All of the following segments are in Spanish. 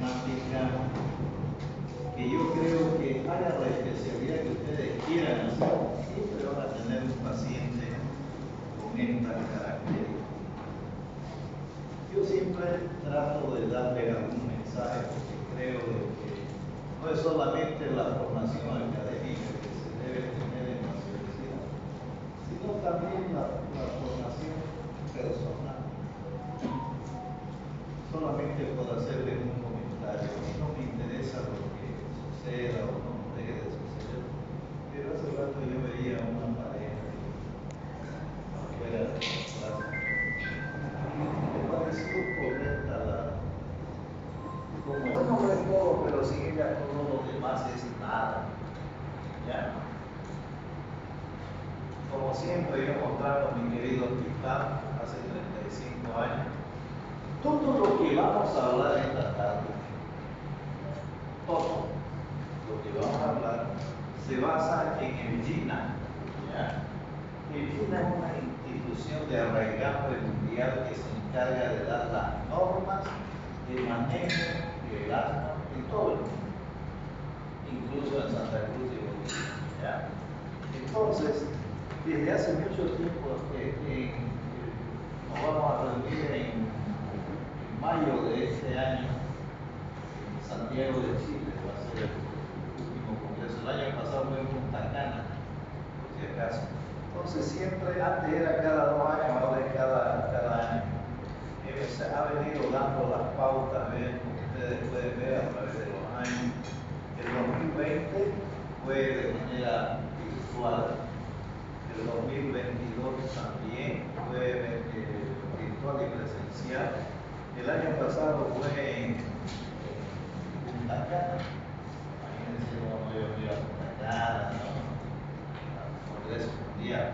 temática que yo creo que haga la especialidad que ustedes quieran hacer, siempre van a tener un paciente con estas características. Yo siempre trato de darle algún mensaje porque creo que no es solamente la formación académica que se debe tener en la universidad, sino también la formación personal. Solamente por hacerle un comentario, a mí no me interesa lo que suceda o no deje de suceder, pero hace rato yo veía una pareja afuera de la plaza y me pareció correcta como no es todo, pero si ella todo lo demás es nada, ¿ya? Como siempre yo mostraba a mi querido Titán hace 35 años, todo lo que vamos a hablar esta tarde, todo lo que vamos a hablar se basa en el GINA, ¿ya? El GINA es una institución de arraigambre mundial que se encarga de dar las normas de manejo del asma en todo el mundo, incluso en Santa Cruz de Bolivia, ¿ya? Entonces, desde hace mucho tiempo nos vamos a reunir en mayo de este año en Santiago de Chile, va a ser el último congreso. El año pasado fue en Punta Cana, por si acaso. Entonces siempre, antes era cada 2 años, ahora es cada año. Se ha venido dando las pautas, como ustedes pueden ver a través de los años. El 2020 fue de manera virtual. El 2022 también fue virtual y presencial. El año pasado fue en Punta Cana. Imagínense cómo yo fui a Punta Cana, ¿no? Al Congreso Mundial.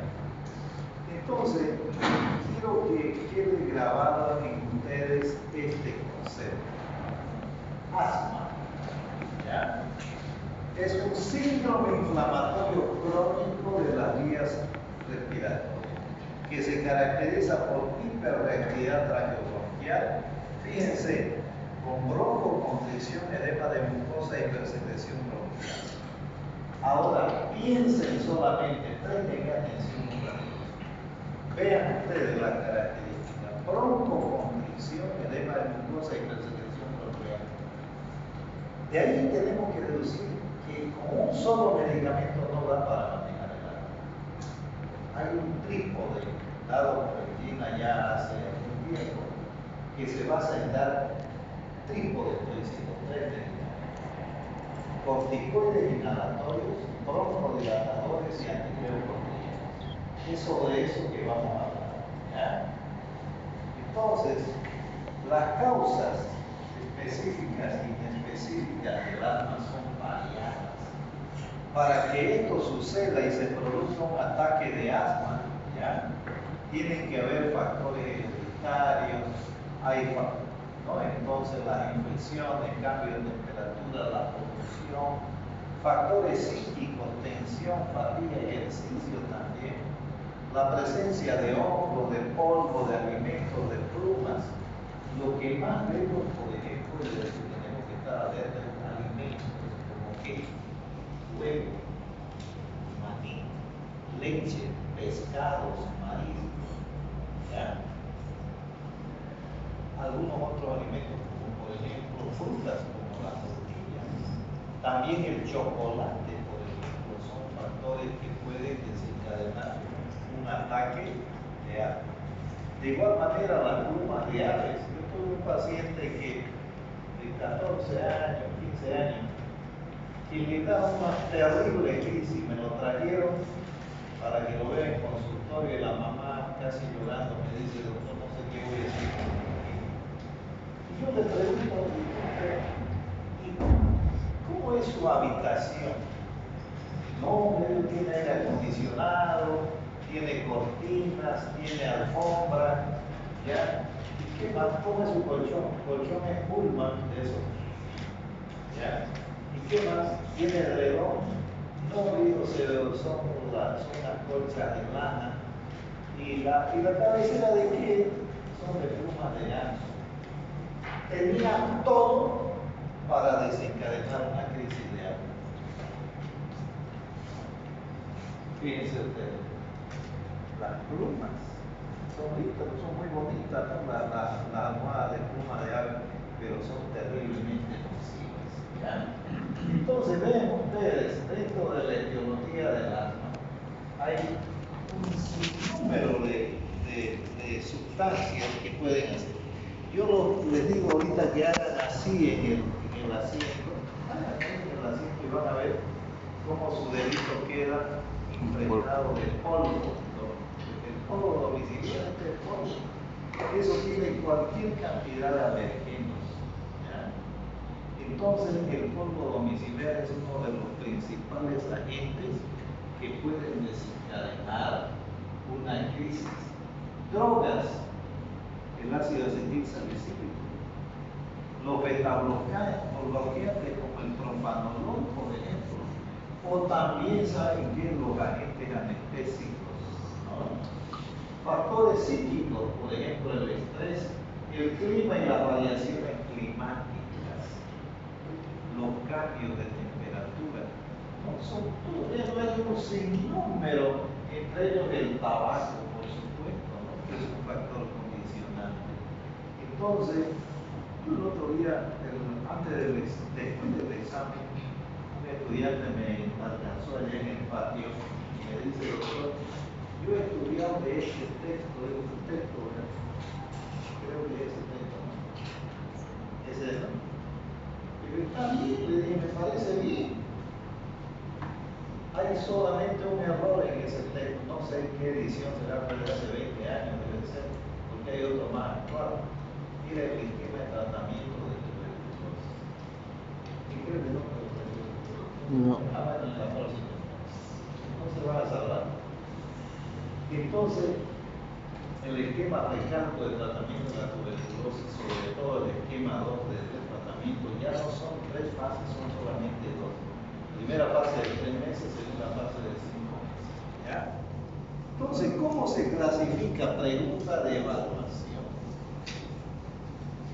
Entonces, quiero que quede grabado en ustedes este concepto. Asma, ¿ya? Es un síndrome inflamatorio crónico de las vías respiratorias que se caracteriza por hiperreactividad traqueobronquial, fíjense, con broncoconstricción, edema de mucosa y hipersecreción bronquial. Ahora, piensen solamente, presten atención un ratito. Vean ustedes las características: broncoconstricción, edema de mucosa y hipersecreción bronquial. De ahí tenemos que deducir que con un solo medicamento no da para manejar el asma. Hay un trípode dado por el GINA ya hace un tiempo que se basa en dar trípodes, por decirlo, 3 medicamentos: corticoides inhalatorios, broncodilatadores y antipleucotrienos. De eso que vamos a hablar, ¿ya? Entonces, las causas específicas e inespecíficas del asma son variadas. Para que esto suceda y se produzca un ataque de asma, ¿ya? Tienen que haber factores hereditarios, ¿no? Entonces las infecciones, cambio de temperatura, la polución, factores psíquicos, tensión, fatiga y ejercicio también, la presencia de hongos, de polvo, de alimentos, de plumas. Lo que más vemos, por ejemplo, es que tenemos que estar alerta a alimentos como queso, huevo, maní, leche, pescados, mariscos, ¿ya? Algunos otros alimentos como por ejemplo frutas como las tortillas, también el chocolate, por ejemplo, son factores que pueden desencadenar un ataque de asma. De igual manera las plumas de aves. Yo tuve un paciente que de 14 años, 15 años, que le da una terrible crisis. Me lo trajeron para que lo vea en consultorio y la mamá casi llorando me dice: doctor, no sé qué voy a hacer con mi hijo. Y yo le pregunto: ¿y cómo es su habitación? No, él tiene aire acondicionado, tiene cortinas, tiene alfombra, ¿ya? ¿Y qué más? ¿Cómo es su colchón? Colchón es Pullman de esos, ¿ya? ¿Y qué más? Tiene edredón. No, digo, son las colchas de lana. ¿Y la cabecera de qué? Son de plumas de ganso. Tenía todo para desencadenar una crisis de asma. Fíjense ustedes, las plumas son muy bonitas, ¿no? La almohada de pluma de ave, pero son terriblemente nocivas, ¿ya? Entonces vean ustedes, dentro de la etiología del asma, hay un sinnúmero de sustancias que pueden hacer. Yo les digo ahorita que hagan así en el asiento, hagan ahí en el asiento y van a ver cómo su dedito queda impregnado de polvo, ¿no? El polvo domiciliario es el polvo. Eso tiene cualquier cantidad de alergenos, ¿ya? Entonces el polvo domiciliario es uno de los principales agentes que pueden desencadenar una crisis. Drogas, el ácido acetil salicílico, los betabloqueantes como el propanolol, por ejemplo, o también saben que los agentes anestésicos, ¿no? Factores psíquicos, por ejemplo, el estrés, el clima y las variaciones climáticas, los cambios de temperatura, no son todo, hay un sinnúmero, entre ellos el tabaco, por supuesto, ¿no? Que es un factor condicionante. Entonces, yo el otro día, después del examen, un estudiante me alcanzó allá en el patio y me dice: doctor, yo he estudiado de este texto, ¿verdad? Creo que ese texto, ¿no? Ese, ¿no? Pero está bien, le dije, me parece bien. Hay solamente un error en ese texto, no sé qué edición será, pero de hace 20 años debe ser, porque hay otro más actual. Mira el esquema de tratamiento de tuberculosis. Y creo que no me lo traigo. No. Bueno, en la próxima. No se van a salvar. Entonces, el esquema recalco de tratamiento de la tuberculosis, sobre todo el esquema 2 de tratamiento, ya no son 3 fases, son solamente 2. Primera fase de 3 meses, segunda fase de 5 meses. ¿Ya? Entonces, ¿cómo se clasifica? Pregunta de evaluación.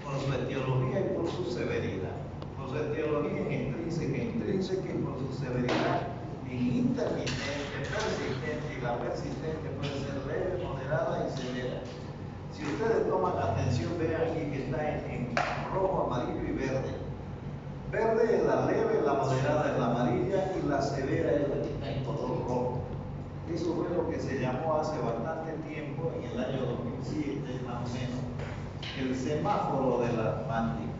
Por su etiología y por su severidad. Por su etiología en intrínseca y por su severidad en intermitente, persistente, y la persistente puede ser leve, moderada y severa. Si ustedes toman atención, vean aquí que está en rojo, amarillo y verde. Verde es la leve, la moderada es la amarilla y la severa es la que está en color rojo. Eso fue lo que se llamó hace bastante tiempo, en el año 2007 más o menos, el semáforo de la mandíbula.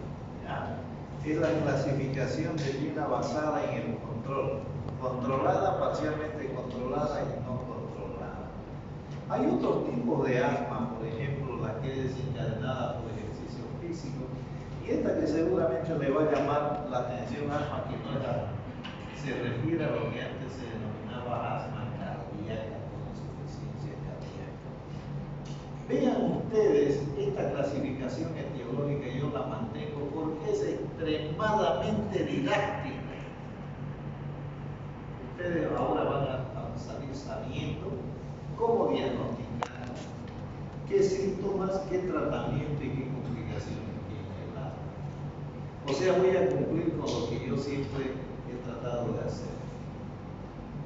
¿Ya? Es la clasificación de Gina basada en el control. Controlada, parcialmente controlada y no controlada. Hay otros tipos de asma, por ejemplo, la que es desencadenada por ejercicio físico, y esta que seguramente le va a llamar la atención, asma que no es asma, se refiere a lo que antes se denominaba asma cardíaca, con insuficiencia cardíaca. Vean ustedes esta clasificación etiológica, yo la mantengo porque es extremadamente didáctica. Ustedes ahora van a salir sabiendo cómo diagnosticar, qué síntomas, qué tratamiento y qué complicaciones tiene el asma. O sea, voy a cumplir con lo que yo siempre he tratado de hacer: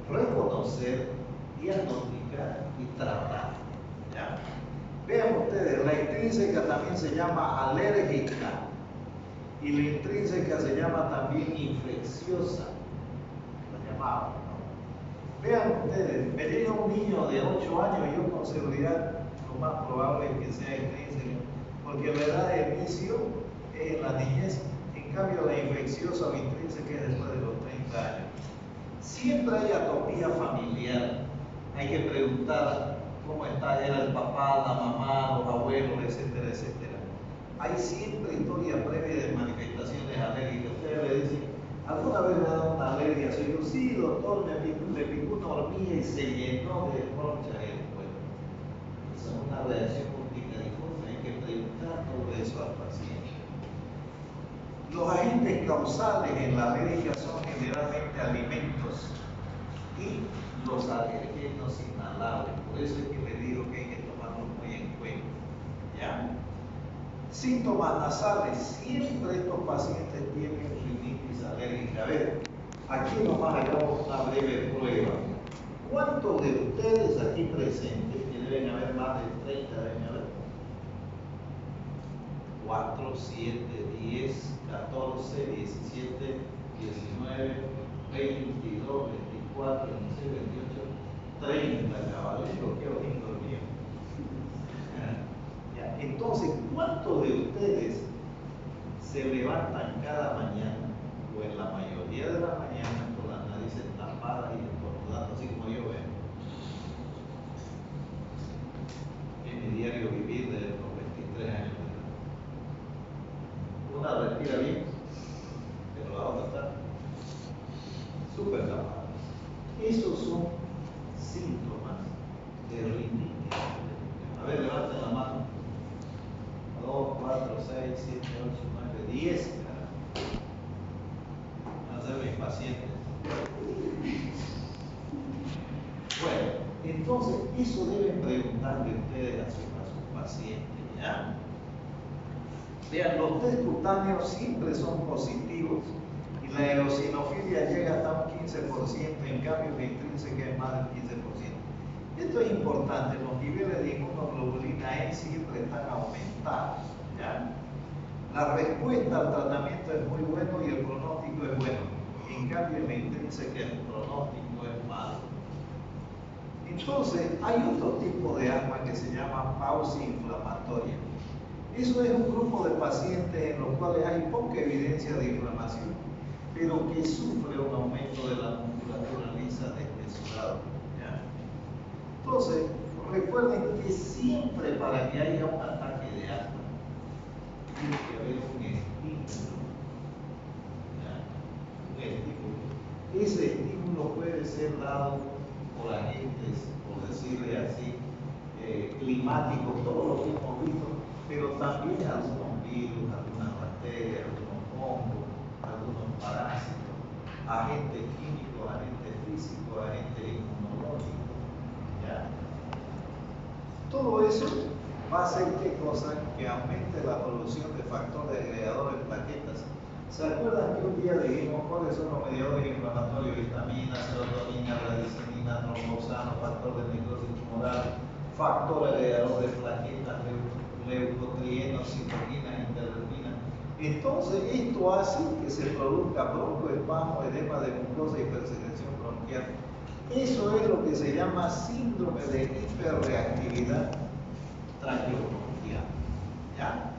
reconocer, diagnosticar y tratar. ¿Ya? Vean ustedes, la intrínseca también se llama alérgica y la intrínseca se llama también infecciosa. La llamamos, ¿no? Vean ustedes, me llega un niño de 8 años y yo con seguridad lo más probable es que sea intrínseca, porque la edad de inicio es en la niñez, en cambio la infecciosa o intrínseca es después de los 30 años. Siempre hay atopía familiar, hay que preguntar cómo está, era el papá, la mamá, los abuelos, etcétera, etcétera. Hay siempre historia previa de manifestaciones alérgicas. Ustedes le dicen: ¿alguna vez me ha dado una alergia? Yo digo: sí, doctor, me picó una hormiga y se llenó de ronchas el cuerpo. Esa es una reacción urticariforme, hay que preguntar todo eso al paciente. Los agentes causales en la alergia son generalmente alimentos y los alergenos inhalables. Por eso es que les digo que hay que tomarlos muy en cuenta. ¿Ya? Síntomas nasales. Siempre estos pacientes tienen A ver, aquí nomás hagamos una breve prueba. ¿Cuántos de ustedes aquí presentes, que deben haber más de 30, deben haber? 4, 7, 10, 14, 17, 19, 22, 24, 26, 28, 30, caballeros, qué lindo el mío. Ya, entonces, ¿cuántos de ustedes se levantan cada mañana, o en la mayoría de las mañanas, con las narices tapadas y estornudando, así como yo veo? En mi diario vivir de los 23 años de edad. Una respira bien, pero la otra está súper tapada. Esos son síntomas de rinitis. A ver, levanten la mano. 2, 4, 6, 7, 8, 9, 10. Van a ser mis pacientes. Bueno, entonces, eso deben preguntarle ustedes a sus pacientes, ¿ya? Vean, los test cutáneos siempre son positivos y la eosinofilia llega hasta un 15%, en cambio la intrínseca es más del 15%. Esto es importante, los niveles de inmunoglobulina E siempre están aumentados, ¿ya? La respuesta al tratamiento es muy bueno y el pronóstico es bueno. En cambio, en la intrínseca el pronóstico es malo. Entonces, hay otro tipo de asma que se llama pausa inflamatoria. Eso es un grupo de pacientes en los cuales hay poca evidencia de inflamación, pero que sufre un aumento de la musculatura lisa desmesurado, ¿ya? Entonces, recuerden que siempre para que haya un ataque de asma, tiene que haber un estímulo, ¿ya? Un estímulo. Ese estímulo puede ser dado por agentes, por decirle así, climáticos, todo lo que hemos visto, pero también algunos virus, algunas bacterias, algunos hongos, algunos parásitos, agentes químicos, agentes físicos, agentes inmunológicos, ¿ya? Todo eso va a hacer qué cosa, que aumente la producción de factores agregadores plaquetas. ¿Se acuerdan que un día dijimos cuáles son los mediadores inflamatorios? Vitamina, serotonina, radicinina, trombosano, factor de necrosis tumoral, factor agregador de plaquetas, leucotrienos, citoquinas, interleuquinas. Entonces, esto hace que se produzca broncoespasmo, edema de mucosa y hipersecreción bronquial. Eso es lo que se llama síndrome de hiperreactividad traqueobronquial, ¿ya?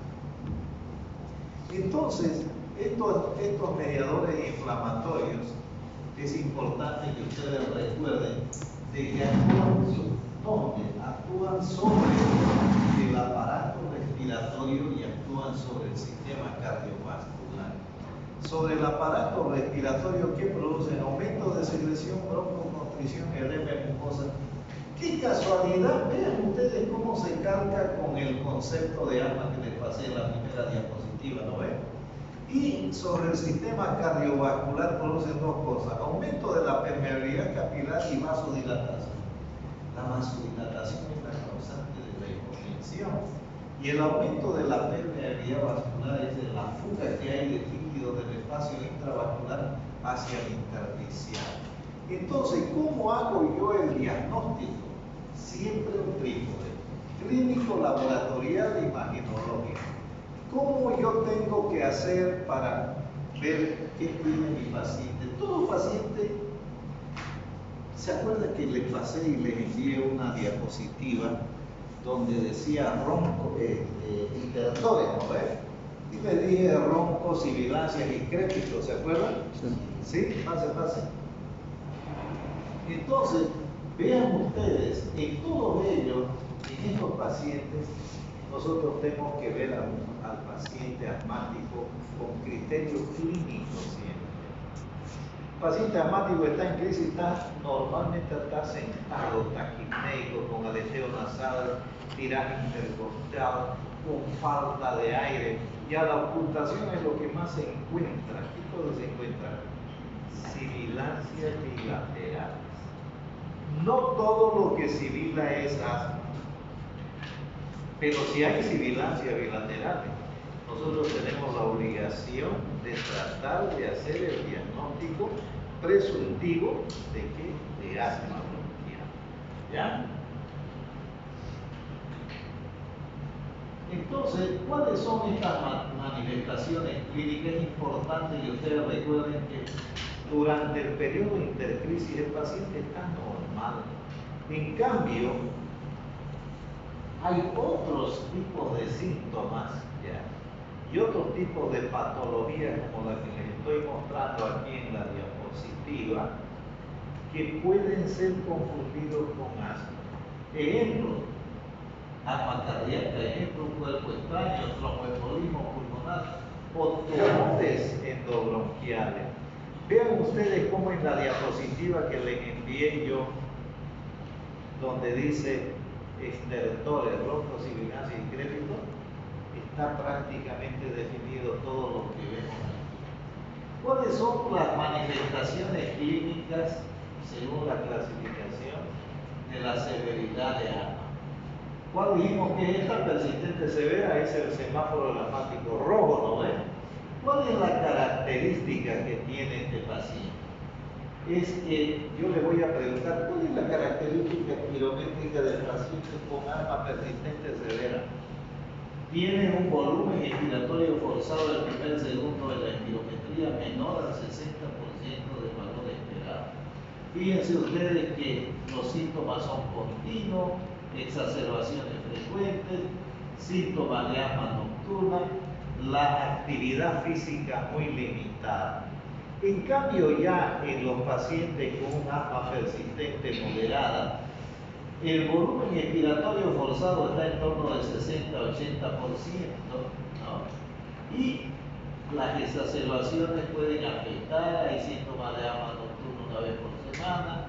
Entonces, estos mediadores inflamatorios, es importante que ustedes recuerden de que actúan sobre el aparato respiratorio y actúan sobre el sistema cardiovascular. Sobre el aparato respiratorio, ¿qué producen? Aumento de secreción, broncoconstricción y edema mucosa. ¡Qué casualidad! Vean ustedes cómo se calca con el concepto de asma que les pasé en la primera diapositiva, ¿no ven? Y sobre el sistema cardiovascular producen dos cosas: aumento de la permeabilidad capilar y vasodilatación. La vasodilatación es la causante de la hipotensión. Y el aumento de la permeabilidad vascular es de la fuga que hay de líquido del espacio intravascular hacia el intersticial. Entonces, ¿cómo hago yo el diagnóstico? Siempre un trípode: clínico, laboratorial e imaginológico. ¿Cómo yo tengo que hacer para ver qué tiene mi paciente? Todo paciente, ¿se acuerda que les pasé y les envié una diapositiva donde decía ronco, hipertores, ¿no ves? Y les dije roncos, sibilancias y crépitos, ¿se acuerdan? Sí, pase. Entonces, vean ustedes, en todos ellos, en estos pacientes, nosotros tenemos que ver al paciente asmático con criterios clínicos siempre. El paciente asmático está en crisis, normalmente está sentado, taquipneico, con aleteo nasal, tiraje intercostal, con falta de aire. Ya la ocultación es lo que más se encuentra. ¿Qué todo se encuentra? Sibilancias bilaterales. No todo lo que sibila es asma, pero si hay sibilancias bilaterales. nosotros tenemos la obligación de tratar de hacer el diagnóstico presuntivo de que de asma bronquial. ¿Ya? Entonces, ¿cuáles son estas manifestaciones clínicas? Es importante que ustedes recuerden que durante el periodo intercrisis el paciente está normal. En cambio, hay otros tipos de síntomas, ¿ya? Y otros tipos de patologías como la que les estoy mostrando aquí en la diapositiva, que pueden ser confundidos con asma. Ejemplo, asma cardíaca, ejemplo, un cuerpo extraño, tromboembolismo pulmonar o tumores endobronquiales. Vean ustedes cómo en la diapositiva que les envié yo, donde dice estertores, broncos, sibilancia y crédito, está prácticamente definido todo lo que vemos aquí. ¿Cuáles son las manifestaciones clínicas según la clasificación de la severidad de asma? ¿Cuál dijimos que esta persistente severa es el semáforo dramático rojo, ¿no ven? ¿Cuál es la característica que tiene este paciente? Es que yo le voy a preguntar, ¿cuál es la característica quirométrica del paciente con asma persistente severa? Tiene un volumen expiratorio forzado del primer segundo de la espirometría menor al 60% del valor esperado. Fíjense ustedes que los síntomas son continuos, exacerbaciones frecuentes, síntomas de asma nocturna, la actividad física muy limitada. En cambio, ya en los pacientes con un asma persistente moderada, el volumen expiratorio forzado está en torno del 60-80%, ¿no? Y las exacerbaciones pueden afectar, hay síntomas de asma nocturna una vez por semana,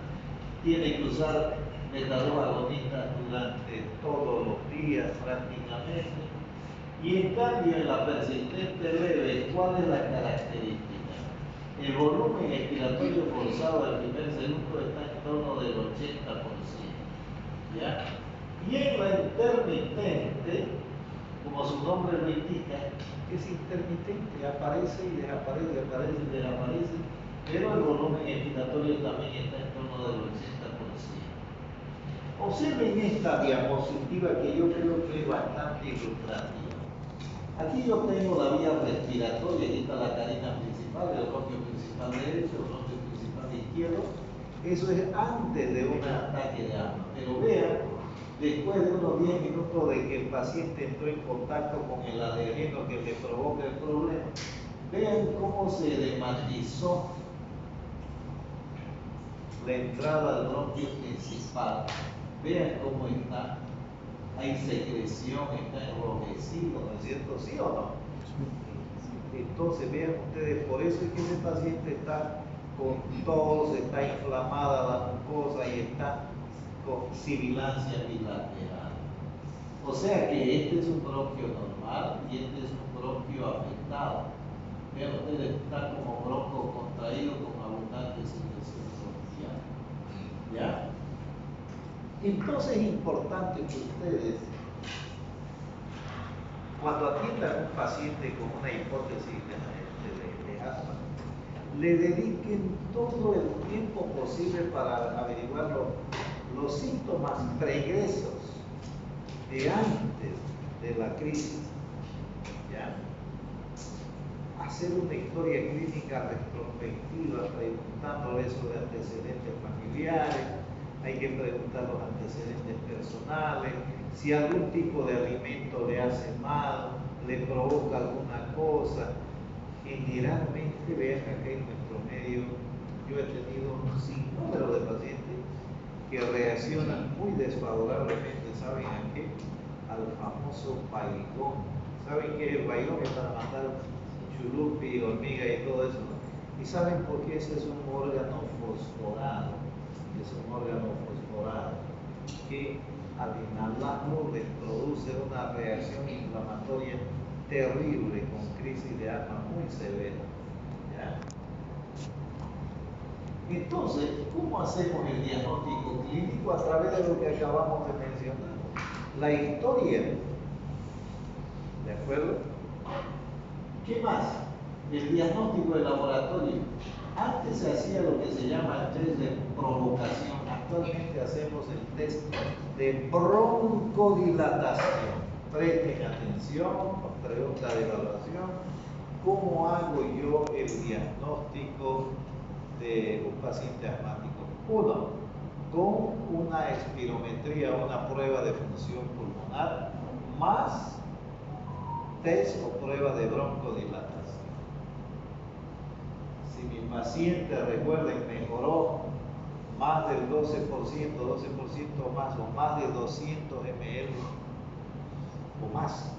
tiene que usar beta-2 agonistas durante todos los días prácticamente. Y en cambio en la persistente leve, ¿cuál es la característica? El volumen expiratorio forzado del primer segundo está en torno del 80%. ¿Ya? Y en la intermitente, como su nombre lo indica, es intermitente, aparece y desaparece, aparece y desaparece, pero el volumen expiratorio también está en torno del 80%. Observen esta diapositiva que yo creo que es bastante ilustrativa. Aquí yo tengo la vía respiratoria, aquí está la carina principal, el bronquio principal derecho, el bronquio principal izquierdo. Eso es antes de un ataque de asma. Pero vean, después de unos 10 minutos de que el paciente entró en contacto con el alergeno que le provoca el problema, vean cómo se dematizó la entrada al bronquio principal. Vean cómo está. Hay secreción, está enrojecido, ¿no es cierto? ¿Sí o no? Entonces, vean ustedes, por eso es que ese paciente está con tos, está inflamada la mucosa y está con sibilancia bilateral. O sea que este es un bronquio normal y este es un bronquio afectado. Vean ustedes, está como bronco contraído con abundante secreción bronquial. ¿Ya? Entonces es importante que ustedes, cuando atiendan a un paciente con una hipótesis de asma, le dediquen todo el tiempo posible para averiguar los síntomas pregresos de antes de la crisis. ¿Ya? Hacer una historia clínica retrospectiva preguntándole sobre antecedentes familiares. Hay que preguntar los antecedentes personales, si algún tipo de alimento le hace mal, le provoca alguna cosa. Generalmente, vean acá en nuestro medio, yo he tenido un sinnúmero de pacientes que reaccionan muy desfavorablemente, ¿saben a qué? Al famoso baigón. ¿Saben qué? El baigón es para matar chulupi, hormiga y todo eso, ¿no? ¿Y saben por qué? Ese es un órgano fosforado. Es un órgano fosforado que al inhalarlo les produce una reacción inflamatoria terrible con crisis de asma muy severa. ¿Ya? Entonces, ¿cómo hacemos el diagnóstico clínico? A través de lo que acabamos de mencionar. La historia, ¿de acuerdo? ¿Qué más? El diagnóstico de laboratorio. Antes se hacía lo que se llama el test de provocación. Actualmente hacemos el test de broncodilatación. Presten atención, pregunta de evaluación. ¿Cómo hago yo el diagnóstico de un paciente asmático? Uno, con una espirometría, una prueba de función pulmonar, más test o prueba de broncodilatación. Si mi paciente, recuerden, mejoró más del 12% más o más de 200 ml o más,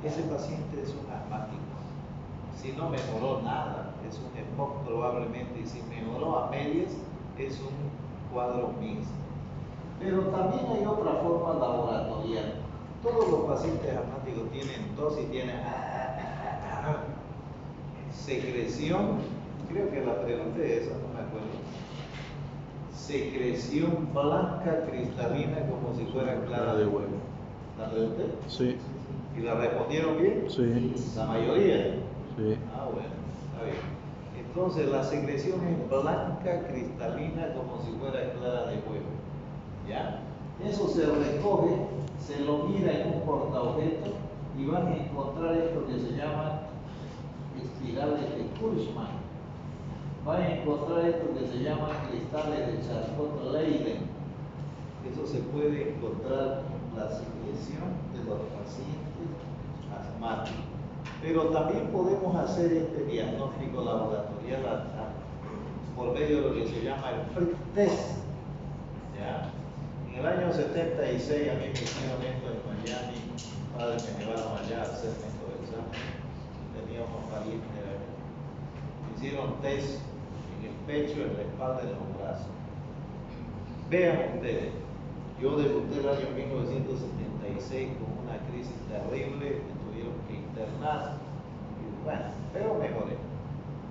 ese paciente es un asmático. Si no mejoró nada, es un EPOC probablemente, y si mejoró a medias, es un cuadro mixto. Pero también hay otra forma laboratorial. Todos los pacientes asmáticos tienen tos y tienen secreción, creo que la pregunté esa, no me acuerdo. Secreción blanca cristalina como si fuera clara de huevo. ¿La pregunté? Sí. ¿Y la respondieron bien? Sí. ¿La mayoría? Sí. Ah, bueno, está bien. Entonces la secreción es blanca cristalina como si fuera clara de huevo. ¿Ya? Eso se recoge, se lo mira en un portaobjeto y van a encontrar esto que se llama espirales de Kurzmann. Van a encontrar esto que se llama cristales de Charcot-Leyden. Eso se puede encontrar en la secreción de los pacientes asmáticos. Pero también podemos hacer este diagnóstico laboratorial por medio de lo que se llama el Frick test. ¿Ya? En el año 76 a mí me hicieron esto en Miami, mis padres me llevaron allá a hacer estos exámenes, tenía unos parientes allá. Me hicieron test en el pecho, en la espalda y en los brazos. Vean ustedes, yo debuté el año 1976 con una crisis terrible, me tuvieron que internar, y bueno, pero mejoré.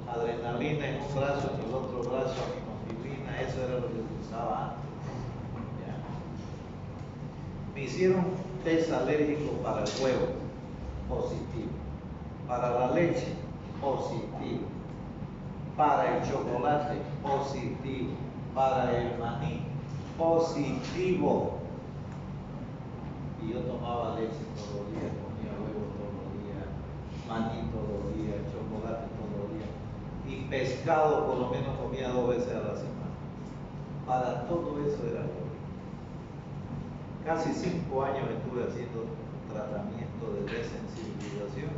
Adrenalina en un brazo, en el otro brazo, aminofibrina, eso era lo que se usaba antes. Me hicieron test alérgico para el huevo, positivo. Para la leche, positivo. Para el chocolate, positivo. Para el maní, positivo. Y yo tomaba leche todos los días, comía huevo todos los días, maní todos los días, chocolate todos los días. Y pescado por lo menos comía 2 veces a la semana. Para todo eso era yo. Casi 5 años estuve haciendo tratamiento de desensibilización.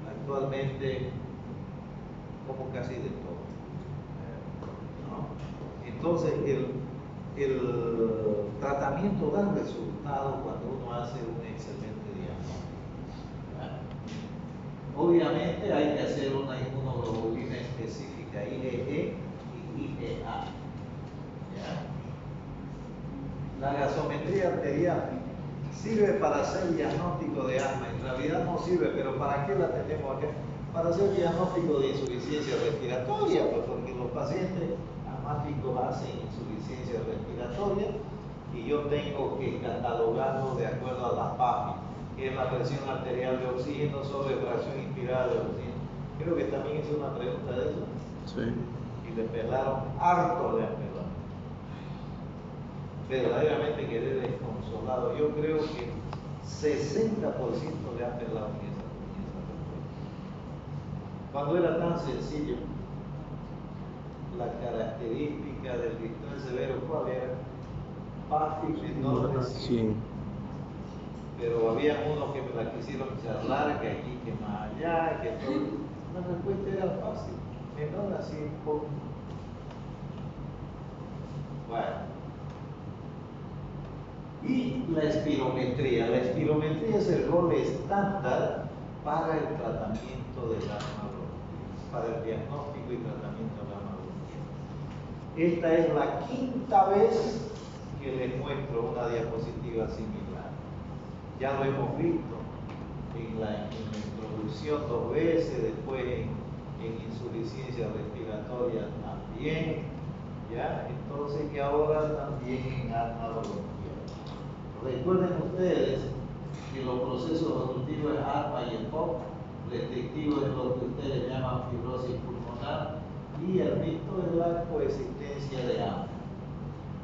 Actualmente como casi de todo. ¿No? Entonces el tratamiento da resultado cuando uno hace un excelente diagnóstico. Obviamente hay que hacer una inmunoglobulina específica, IgE y IgA. ¿Ya? La gasometría arterial sirve para hacer diagnóstico de asma. En realidad no sirve, pero ¿para qué la tenemos acá? Para hacer diagnóstico de insuficiencia respiratoria, pues porque los pacientes asmáticos hacen insuficiencia respiratoria y yo tengo que catalogarlo de acuerdo a la PAFI, que es la presión arterial de oxígeno sobre fracción inspirada de oxígeno. Creo que también hice una pregunta de eso. Sí. Y le pelaron harto de pelar. Verdaderamente quedé desconsolado. Yo creo que 60% le han pelado en esa respuesta. Cuando era tan sencillo, la característica del dictón severo, ¿cuál era? PAFI menor de 100. Pero había unos que me la quisieron charlar, que aquí, que más allá, que todo. La respuesta era fácil, menor a 100 puntos. Bueno. Y la espirometría. La espirometría es el rol estándar para el tratamiento del asma, para el diagnóstico y tratamiento del asma. Esta es la 5ª vez que les muestro una diapositiva similar. Ya lo hemos visto en la introducción 2 veces, después en insuficiencia respiratoria también, ¿ya? Entonces que ahora también en asma bronquial. Recuerden ustedes que los procesos obstructivos es asma y EPOC restrictivo es lo que ustedes llaman fibrosis pulmonar y el mixto es la coexistencia de ambos.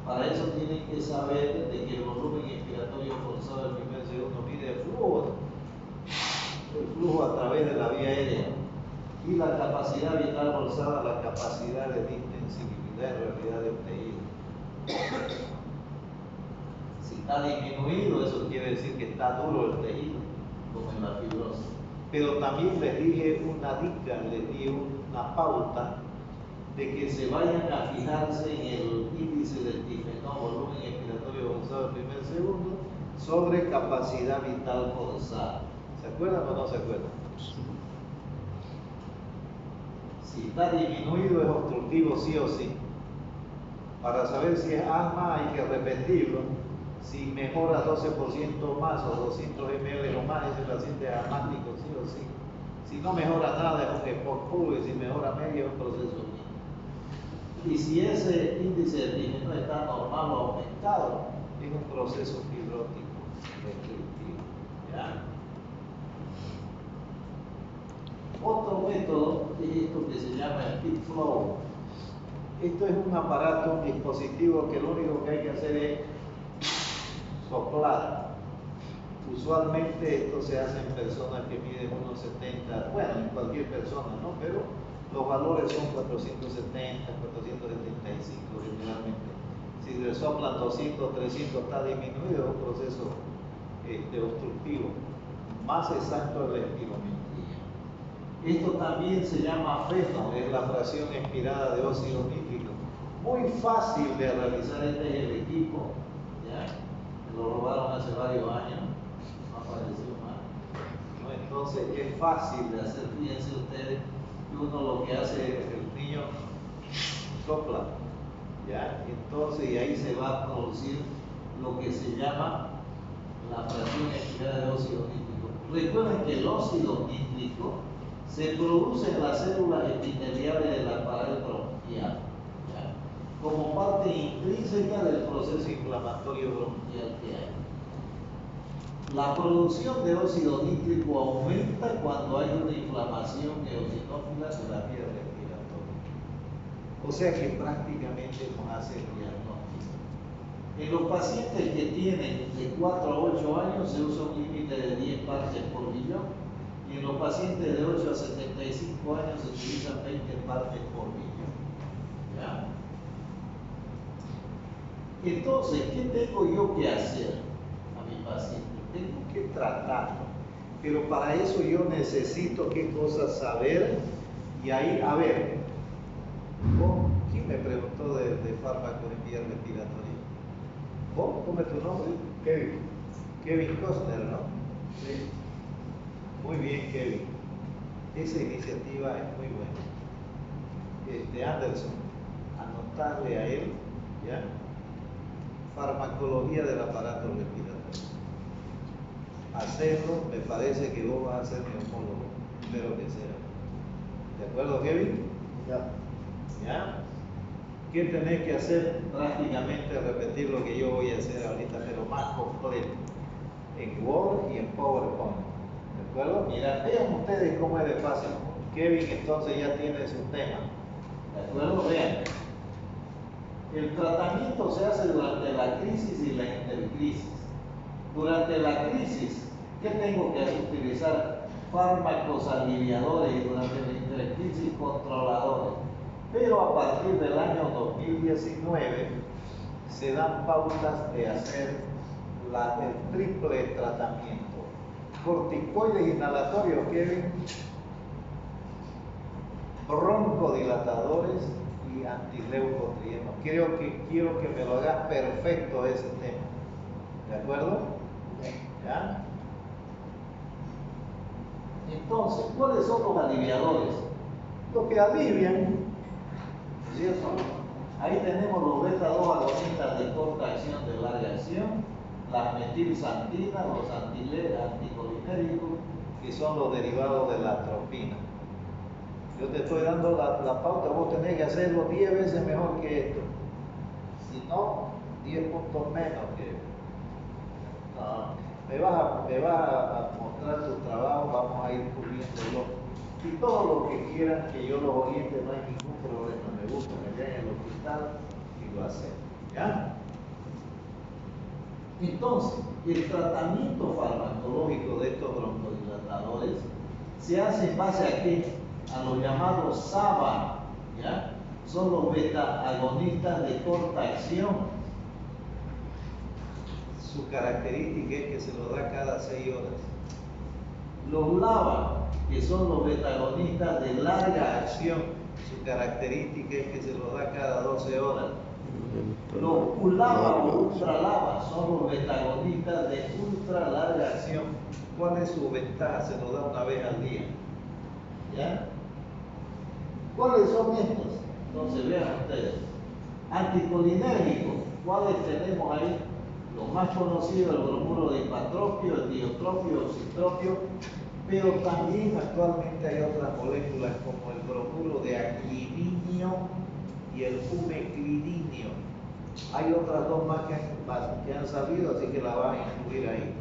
Para eso tienen que saber de que el volumen expiratorio forzado del primer segundo mide el flujo a través de la vía aérea, y la capacidad vital forzada, la capacidad de distensibilidad en realidad del tejido. Si está disminuido, eso quiere decir que está duro el tejido, como en la fibrosis. Pero también les dije una dica, les di una pauta de que se vayan a fijarse en el índice del difenón, volumen expiratorio forzado del primer segundo, sobre capacidad vital forzada. ¿Se acuerdan o no se acuerdan? Si está disminuido es obstructivo sí o sí. Para saber si es asma hay que repetirlo. Si mejora 12% más o 200 ml o más, ese paciente es asmático sí o sí. Si no mejora nada es un EPOC puro, y si mejora medio es un proceso mínimo. Y si ese índice de difenón está normal o aumentado, es un proceso fibrótico restrictivo. ¿Ya? Otro método es esto que se llama Speed Flow. Esto es un aparato, un dispositivo que lo único que hay que hacer es soplar. Usualmente esto se hace en personas que miden unos 70, bueno, en cualquier persona, ¿no? Pero los valores son 470, 475 generalmente. Si le soplan 200, 300 está disminuido, es un proceso obstructivo. Más exacto es la espirometría. Esto también se llama FENO, es la fracción expirada de óxido nítrico. Muy fácil de realizar, este es el equipo, ¿ya? Lo robaron hace varios años, no apareció más, ¿no? Entonces es fácil de hacer. Fíjense ustedes que uno lo que hace es que el niño sopla, ¿ya? Entonces, y ahí se va a producir lo que se llama la fracción expirada de óxido nítrico. Recuerden que el óxido nítrico se produce en las células epiteliales de la pared bronquial, ¿ya? Como parte intrínseca del proceso inflamatorio bronquial que hay. La producción de óxido nítrico aumenta cuando hay una inflamación eosinófila de la vía respiratoria. O sea que prácticamente nos hace el diagnóstico. En los pacientes que tienen de 4 a 8 años se usa un límite de 10 partes por billón, y en los pacientes de 8 a 75 años se utilizan 20 partes por billón. ¿Ya? Entonces, ¿qué tengo yo que hacer a mi paciente? Tengo que tratarlo, pero para eso yo necesito qué cosas saber. Y ahí, a ver, ¿quién me preguntó de fármacos en vía respiratoria? ¿Vos? ¿Cómo es tu nombre? Kevin. Kevin Costner, ¿no? Sí. Muy bien, Kevin. Esa iniciativa es muy buena. Anderson, anotarle a él, ¿ya? Farmacología del aparato respiratorio. Hacerlo, me parece que vos vas a ser mi homólogo, espero que sea. ¿De acuerdo, Kevin? Ya. ¿Ya? ¿Qué tenés que hacer? Prácticamente repetir lo que yo voy a hacer ahorita, pero más completo, en Word y en PowerPoint. ¿De acuerdo? Mira, vean ustedes cómo es de fácil. Kevin entonces ya tiene su tema. ¿De acuerdo? Vean. El tratamiento se hace durante la crisis y la intercrisis. Durante la crisis, ¿qué tengo que utilizar? Fármacos aliviadores, y durante la intercrisis controladores. Pero a partir del año 2019 se dan pautas de hacer el triple tratamiento. Corticoides inhalatorios, Kevin, broncodilatadores y antileucotrienos. Quiero que me lo hagas perfecto ese tema. ¿De acuerdo? ¿Ya? Entonces, ¿cuáles son los aliviadores? Los que alivian, ¿cierto? Ahí tenemos los beta-2 agonistas de corta acción, de larga acción, las metilxantinas, los anticolinéricos, que son los derivados de la atropina. Yo te estoy dando la pauta, vos tenés que hacerlo 10 veces mejor que esto. Si no, 10 puntos menos que esto. No. me vas a mostrar tu trabajo, vamos a ir puliéndolo. Y todo lo que quieran que yo los oriente, no hay ningún problema. Me gusta, me quedan en el hospital y lo hacemos. ¿Ya? Entonces, el tratamiento farmacológico de estos broncodilatadores se hace en base a qué? A los llamados SABA, ¿ya? Son los beta-agonistas de corta acción. Su característica es que se lo da cada 6 horas. Los LABA, que son los beta-agonistas de larga acción, su característica es que se lo da cada 12 horas. Los ULABA o ultralaba son los betagonistas de ultra larga acción. ¿Cuál es su ventaja? Se lo da una vez al día. ¿Ya? ¿Cuáles son estos? Entonces vean ustedes. Anticolinérgicos. ¿Cuáles tenemos ahí? Los más conocidos, el bromuro de hipatropio, el diotropio, el oxitropio, pero también actualmente hay otras moléculas como el bromuro de aclininio y el umeclidinio. Hay otras dos más que han salido, así que la van a incluir ahí.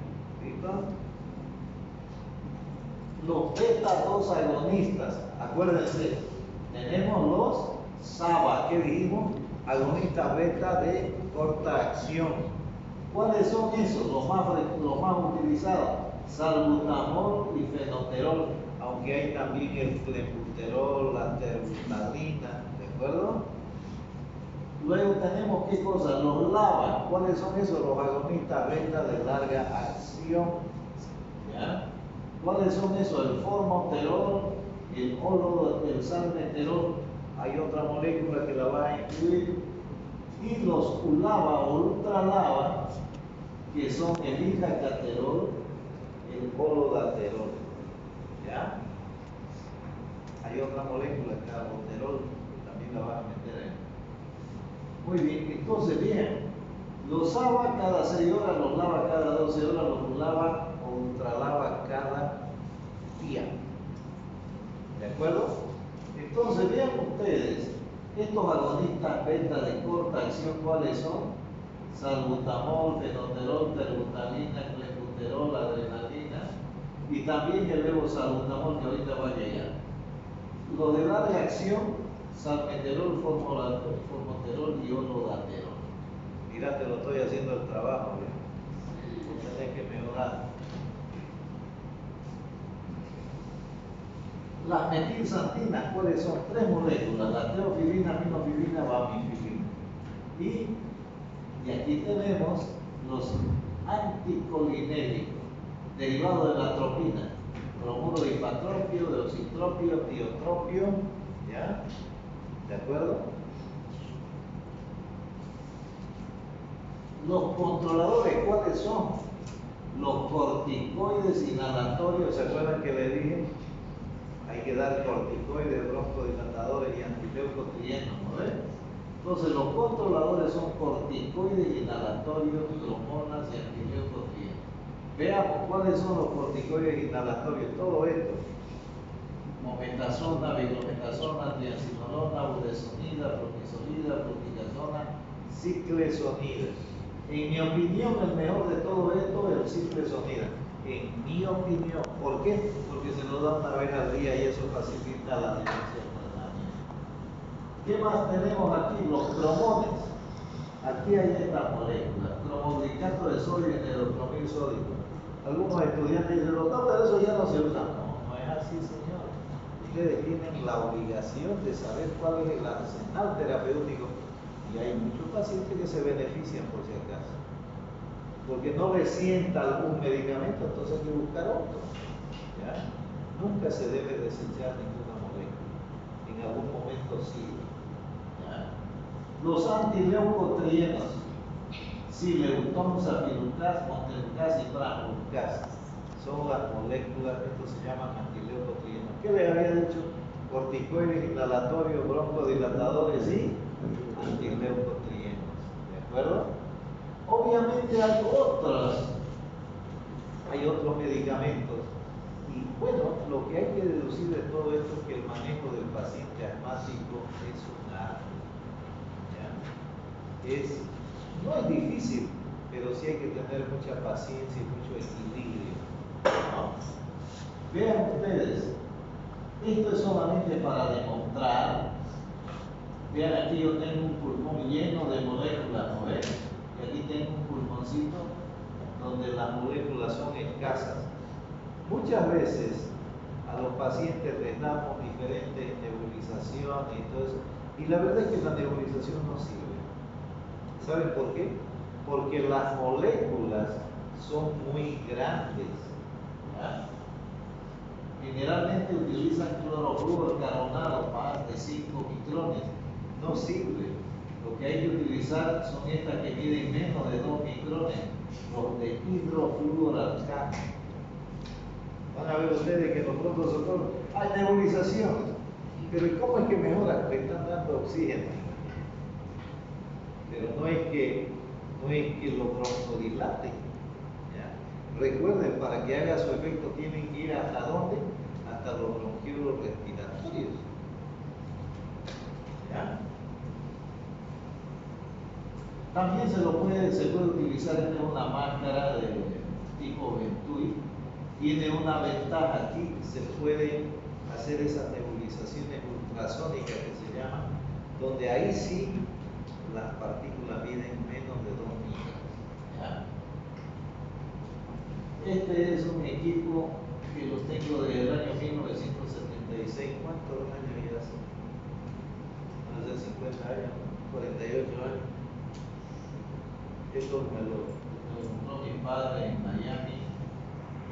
¿Listo? Los beta-2 agonistas, acuérdense, tenemos los SABA, ¿qué dijimos? Agonistas beta de corta acción. ¿Cuáles son esos? Los más utilizados, salbutamol y fenoterol, aunque hay también el clenbuterol, la terbutalina, ¿de acuerdo? Luego tenemos, ¿qué cosa? Los LABA. ¿Cuáles son esos? Los agonistas beta de larga acción. ¿Ya? ¿Cuáles son esos? El formoterol, el salmeterol. Hay otra molécula que la va a incluir. Y los ULABA o ultralaba, que son el indacaterol, el holodaterol. ¿Ya? Hay otra molécula, el carboterol, que también la vas a meter ahí. Muy bien, entonces bien, los SABA cada 6 horas, los LABA cada 12 horas, los ULABA o ultralaba cada día. ¿De acuerdo? Entonces vean ustedes, estos agonistas beta de corta acción, ¿cuáles son? Salbutamol, fenoterol, terbutalina, clenbuterol, adrenalina y también el levosalbutamol que ahorita va a llegar. Lo de larga acción, salmeterol, formoterol y holodaterol. Mira, te lo estoy haciendo el trabajo, ¿eh? Vos tenés que mejorar. Las metilsantinas, ¿cuáles son? 3 moléculas, la teofilina, minofilina, bamifilina. Y aquí tenemos los anticolinérgicos, derivados de la atropina, bromuro de hipatropio, de oxitropio, diotropio, ¿ya? ¿De acuerdo? Los controladores, ¿cuáles son? Los corticoides inhalatorios, ¿se acuerdan que le dije? Hay que dar corticoides, broncodilatadores y antileucotrienos, ¿no ves? Entonces los controladores son corticoides inhalatorios, bromonas y antileucotrienos. Veamos cuáles son los corticoides inhalatorios, todo esto. Mometasona, vilometasona, triacinolona, budesonida, propisolida, fluticasona, ciclesonida. En mi opinión, el mejor de todo esto es el ciclesonida. En mi opinión, ¿por qué? Porque se lo da una vez al día y eso facilita la dirección del tratamiento. ¿Qué más tenemos aquí? Los cromones. Aquí hay estas moléculas, cromoglicato de sodio y neopromil sódico. Algunos estudiantes dicen, no, pero eso ya no se usa. No es así, señor. Ustedes tienen la obligación de saber cuál es el arsenal terapéutico y hay muchos pacientes que se benefician por si acaso. Porque no le sienta algún medicamento, entonces hay que buscar otro. ¿Ya? Nunca se debe desechar ninguna molécula. En algún momento sí. ¿Ya? Los antileucotrienos, sileutón, sapilucas, montelukas y pramulcas, son las moléculas, estos se llaman antileucotrienos. ¿Qué les había dicho? Corticoides inhalatorios, broncodilatadores y antileucotrienos. ¿De acuerdo? Obviamente hay otros medicamentos. Y bueno, lo que hay que deducir de todo esto es que el manejo del paciente asmático es un arte. No es difícil, pero sí hay que tener mucha paciencia y mucho equilibrio, ¿no? Vean ustedes, esto es solamente para demostrar. Vean, aquí yo tengo un pulmón lleno de moléculas, ¿no ven? Y aquí tengo un pulmoncito donde las moléculas son escasas. Muchas veces a los pacientes les damos diferentes nebulizaciones y todo eso, y la verdad es que la nebulización no sirve. ¿Saben por qué? Porque las moléculas son muy grandes, ¿ya? Generalmente utilizan clorofluorcarbonato más de 5 micrones. No sirve. Lo que hay que utilizar son estas que miden menos de 2 micrones, los de hidrofluoralcano. Van a ver ustedes que en los protozoos hay nebulización. Pero ¿cómo es que mejora? Le están dando oxígeno. Pero no es que lo broncodilaten. Recuerden, para que haga su efecto tienen que ir hasta dónde? Hasta los bronquiolos respiratorios. ¿Ya? También se puede utilizar en una máscara de tipo Venturi. Tiene una ventaja aquí, se puede hacer esas nebulizaciones ultrasónicas que se llaman, donde ahí sí las partículas miden menos de 2 micras. ¿Ya? Este es un equipo que los tengo desde el año 1976. ¿Cuántos años ya hace? Hace 50 años, 48 años. Esto me lo compró mi padre en Miami.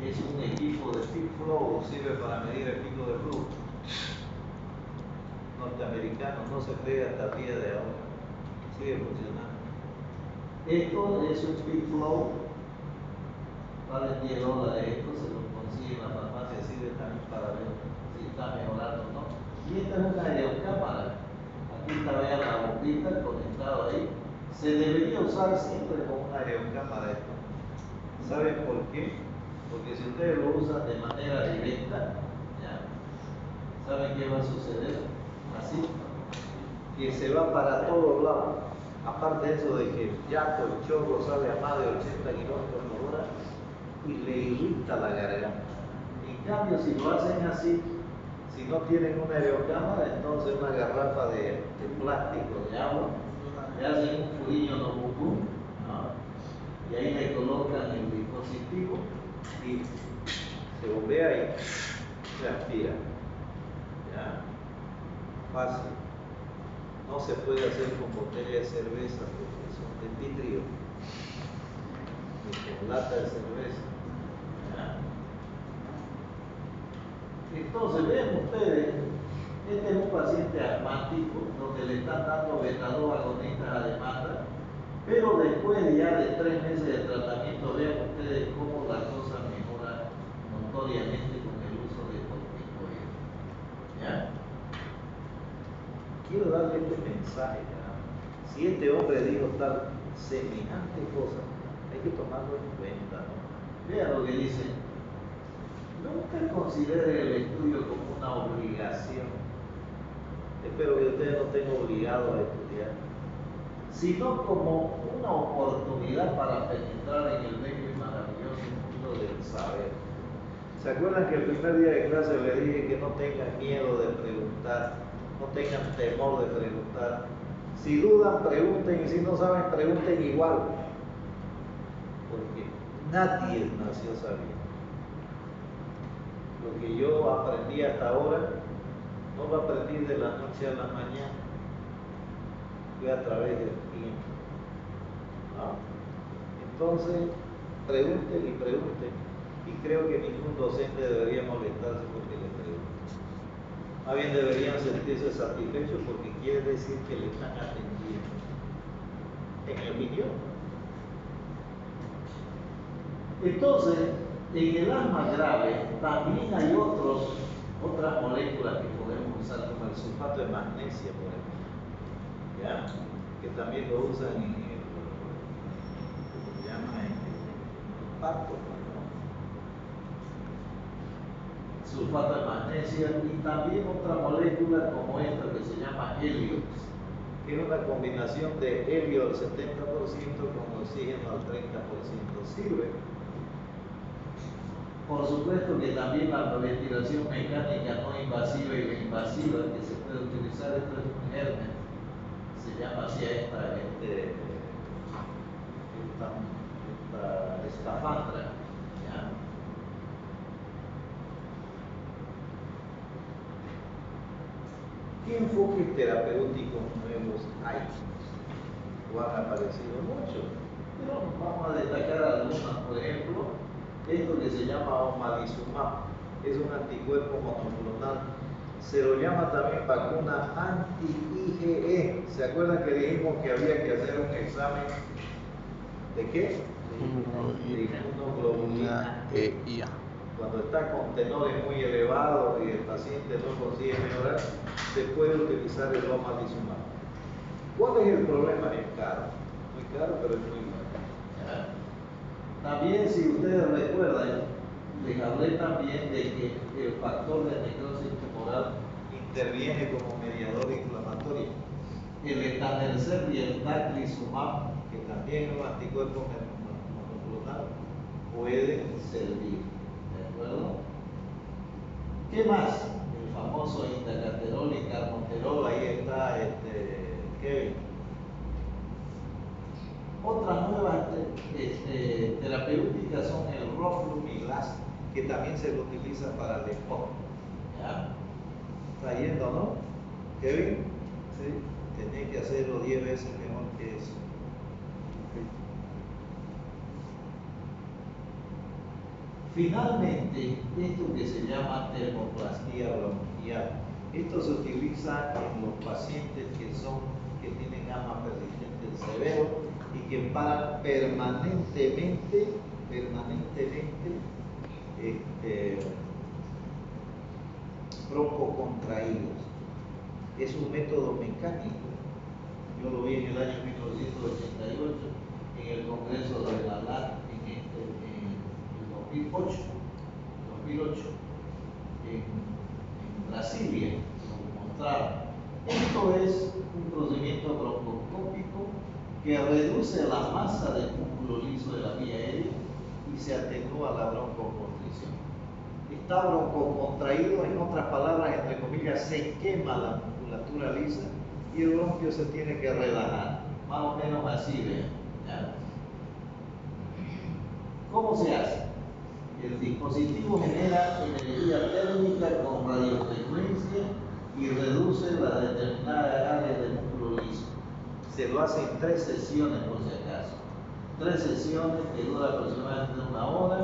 Es un equipo de peak flow, sirve para medir el pico de flujo. Norteamericano, no se pega hasta el día de ahora. Sigue funcionando. Esto es un peak flow. Vale $10. Esto se lo consigue en la farmacia, sirve también para ver si está mejorando o no. Y esta es una aerocámara. Aquí está, vean la bombita conectada ahí. Se debería usar siempre con una aerocámara esto. ¿Saben por qué? Porque si ustedes lo usan de manera directa, ¿ya? ¿Saben qué va a suceder? Así, que se va para todos lados. Aparte de eso de que ya el chorro sale a más de 80 kilómetros por hora y le irrita la garganta. En cambio, si lo hacen así, si no tienen una aerocámara, entonces una garrafa de plástico de agua, le hacen un furillo no bucú, ¿no? Y ahí le colocan el dispositivo y se bombea y se aspira. ¿Ya? Fácil. No se puede hacer con botella de cerveza porque son de vidrio ni con lata de cerveza. ¿Ya? Entonces, vean ustedes, este es un paciente asmático donde le están dando beta-2 agonistas a demanda, pero después ya de 3 meses de tratamiento, vean ustedes cómo la cosa mejora notoriamente con el uso de corticoides. ¿Ya? Quiero darle este mensaje, ¿ya? Si este hombre dijo tal semejante cosa, hay que tomarlo en cuenta, ¿no? Vean lo que dice. Nunca considere el estudio como una obligación. Espero que ustedes no estén obligados a estudiar, sino como una oportunidad para penetrar en el bello y maravilloso mundo del saber. ¿Se acuerdan que el primer día de clase les dije que no tengan miedo de preguntar, no tengan temor de preguntar? Si dudan, pregunten, y si no saben, pregunten igual, porque nadie nació sabiendo. Lo que yo aprendí hasta ahora, no lo aprendí de la noche a la mañana, fue a través del tiempo, ¿no? Entonces, pregunten y pregunten, y creo que ningún docente debería molestarse porque le pregunten. Más bien deberían sentirse satisfechos porque quiere decir que le están atendiendo, en mi opinión. Entonces, en el asma grave también hay otras moléculas que podemos usar, como el sulfato de magnesia, por ejemplo, ¿ya? Que también lo usan en el, ¿cómo se llama? En el parto, ¿no? Sulfato de magnesia, y también otra molécula como esta que se llama heliox. Es una combinación de helio al 70% con oxígeno al 30%. Sirve. Por supuesto que también la ventilación mecánica no invasiva y la invasiva que se puede utilizar, esto es un Hermes, se llama así a esta escafandra. ¿Ya? ¿Qué enfoques terapéuticos nuevos hay? O han aparecido muchos, pero vamos a destacar algunos. Por ejemplo, esto que se llama omalizumab, es un anticuerpo monoclonal. Se lo llama también vacuna anti-IgE. ¿Se acuerdan que dijimos que había que hacer un examen de qué? De inmunoglobulina E. Cuando está con tenores muy elevados y el paciente no consigue mejorar, se puede utilizar el omalizumab. ¿Cuál es el problema? Es caro. Muy caro, pero es muy bueno. También, si ustedes recuerdan, les hablé también de que el factor de necrosis tumoral interviene como mediador inflamatorio. El etanercept y el taclizumab, que también es un anticuerpo monoclonal, pueden servir. ¿De acuerdo? ¿Qué más? El famoso indacaterol y carmoterol, ahí está Kevin. Otras nuevas terapéuticas son el roflumilast, que también se lo utiliza para el EPOC. ¿Ya? ¿Está yendo, no? Kevin, sí, tenés que hacerlo 10 veces mejor que eso. Finalmente, esto que se llama termoplastia bronquial, esto se utiliza en los pacientes que tienen asma persistente severo y que paran permanentemente broncocontraídos. Es un método mecánico. Yo lo vi en el año 1988 en el Congreso de la LAC en 2008 en Brasilia, lo mostraron. Esto es un procedimiento broncoscópico que reduce la masa del músculo liso de la vía aérea y se atenúa la broncoconstricción. Está broncocontraído, en otras palabras, entre comillas, se quema la musculatura lisa y el bronquio se tiene que relajar. Más o menos así, vean. ¿Ya? ¿Cómo se hace? El dispositivo genera energía térmica con radiofrecuencia y reduce la determinada área del músculo liso. Se lo hace en 3 sesiones, por si acaso. 3 sesiones que duran aproximadamente 1 hora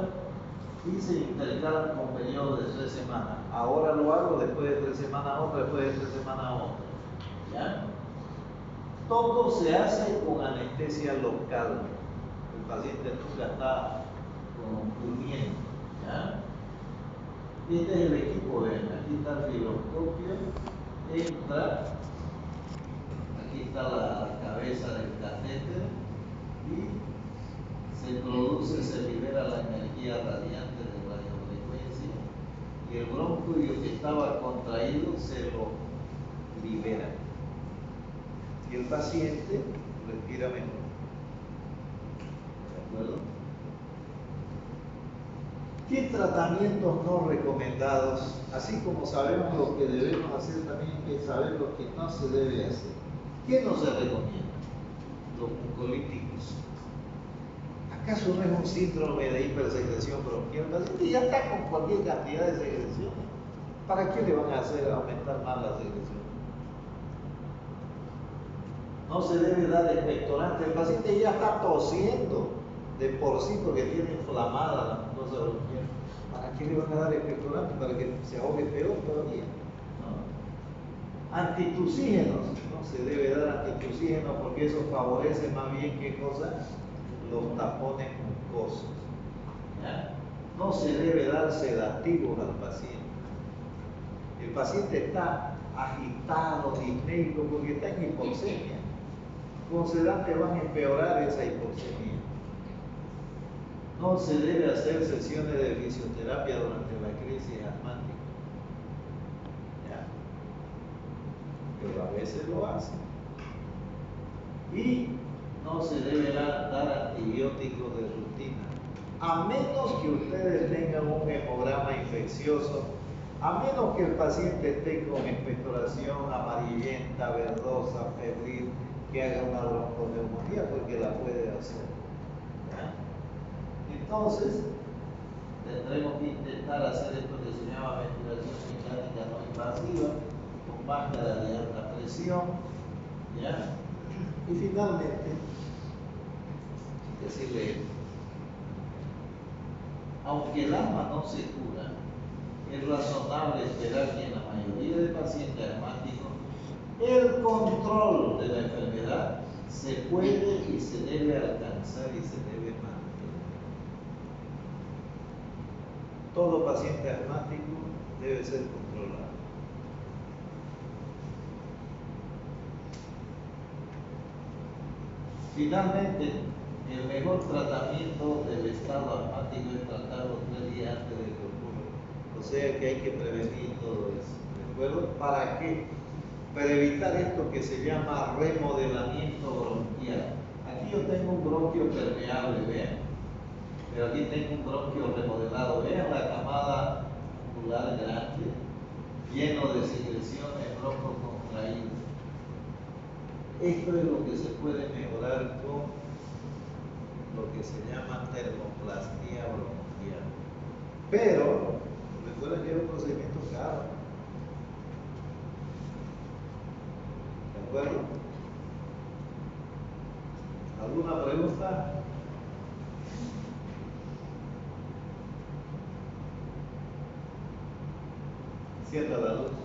y se intercalan con periodos de 3 semanas. Ahora lo hago, después de 3 semanas otra, después de 3 semanas otra. ¿Ya? Todo se hace con anestesia local. El paciente nunca está durmiendo. ¿Ya? Este es el equipo, ven, aquí está el fibroscopio, entra, aquí está la cabeza del catéter y se produce, se libera la energía radiante de radiofrecuencia y el bronquio que estaba contraído se lo libera y el paciente respira mejor. ¿De acuerdo? ¿Qué tratamientos no recomendados? Así como sabemos lo que debemos hacer, también hay que saber lo que no se debe hacer. ¿Qué no se recomienda? Los mucolíticos. ¿Acaso no es un síndrome de hipersecreción bronquial? El paciente ya está con cualquier cantidad de secreciones. ¿Para qué le van a hacer aumentar más la secreción? No se debe dar expectorante. El paciente ya está tosiendo de por sí porque tiene inflamada la mucosa bronquial. ¿Para qué le van a dar expectorante? Para que se ahogue peor todavía. ¿No? Antitusígenos. No se debe dar antitusígenos porque eso favorece más bien ¿qué cosa? Los tapones mucosos. ¿Ya? No se debe dar sedativos al paciente. El paciente está agitado, disnéico, porque está en hipoxemia. Con sedantes van a empeorar esa hipoxemia. No se debe hacer sesiones de fisioterapia durante la crisis asmática. ¿Ya? Pero a veces lo hacen. Y no se debe dar antibióticos de rutina, a menos que ustedes tengan un hemograma infeccioso, a menos que el paciente esté con expectoración amarillenta, verdosa, febril, que haga una bronconeumonía, porque la puede hacer. ¿Ya? Entonces, tendremos que intentar hacer esto que se llama ventilación mecánica no invasiva, con máscara de alta presión. ¿Ya? Y finalmente, decirle, aunque el asma no se cura, es razonable esperar que en la mayoría de pacientes asmáticos el control de la enfermedad se puede y se debe alcanzar y se debe mantener. Todo paciente asmático debe ser controlado. Finalmente, el mejor tratamiento del estado asmático es tratarlo 3 días antes de que ocurra. O sea que hay que prevenir todo eso. ¿De acuerdo? ¿Para qué? Para evitar esto que se llama remodelamiento bronquial. Aquí yo tengo un bronquio permeable, vean. Pero aquí tengo un bronquio remodelado. Vean la camada muscular grande, lleno de secreciones, bronco contraído. Esto es lo que se puede mejorar con lo que se llama termoplastia bronquial. Pero, recuerden que es un procedimiento caro. ¿De acuerdo? ¿Alguna pregunta? Cierra la luz.